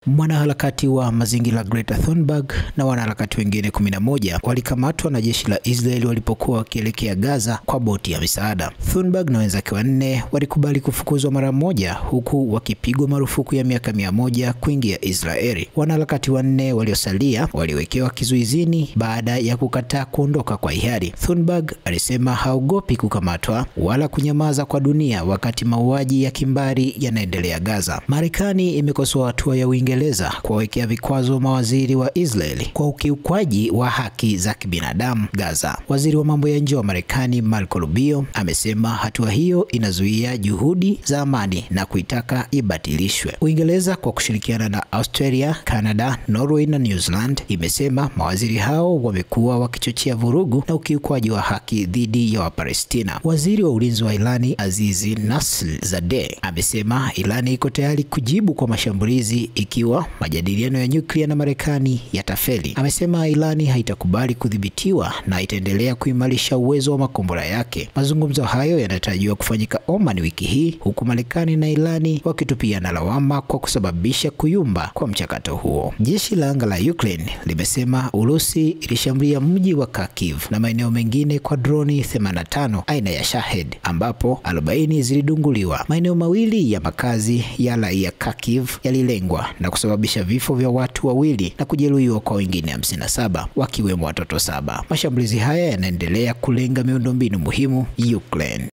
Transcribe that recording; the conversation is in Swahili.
Mwanaharakati wa mazingira Greta Thunberg na wanaharakati wengine 11 walikamatwa na jeshi la Israeli walipokuwa wakielekea Gaza kwa boti ya misaada. Thunberg na wenzake 4 walikubali kufukuzwa mara moja huku wakipigwa marufuku ya miaka 100 kuingia Israeli. Wanaharakati 4 waliosalia waliwekewa kizuizini baada ya kukataa kuondoka kwa hiari. Thunberg alisema haogopi kukamatwa wala kunyamaza kwa dunia wakati mauaji ya kimbari yanaendelea Gaza. Marekani imekosoa hatua ya Uingereza kuwawekea vikwazo mawaziri wa Israeli kwa ukiukwaji wa haki za kibinadamu Gaza. Waziri wa mambo ya nje wa Marekani Marco Rubio amesema hatua hiyo inazuia juhudi za amani na kuitaka ibatilishwe. Uingereza kwa kushirikiana na Australia, Canada, Norway na New Zealand imesema mawaziri hao wamekuwa wakichochea vurugu na ukiukwaji wa haki dhidi ya Wapalestina. Waziri wa ulinzi wa Irani Azizi Nasrizzadeh amesema Irani iko tayari kujibu kwa mashambulizi ikiwa majadiliano ya nyuklia na Marekani yatafeli. Amesema Irani haitakubali kudhibitiwa na itaendelea kuimarisha uwezo wa makombora yake. Mazungumzo hayo yanatarajiwa kufanyika Oman wiki hii huku Marekani na Irani wakitupiana lawama kwa kusababisha kuyumba kwa mchakato huo. Jeshi la anga la Ukraine limesema Urusi ilishambulia mji wa Kharkiv na maeneo mengine kwa droni 85 aina ya Shahed ambapo 40 zilidunguliwa. Maeneo mawili ya makazi ya raia Kharkiv yalilengwa na kusababisha vifo vya watu 2 na kujeruhiwa kwa wengine 57 wakiwemo watoto 7. Mashambulizi haya yanaendelea kulenga miundombinu muhimu Ukraine.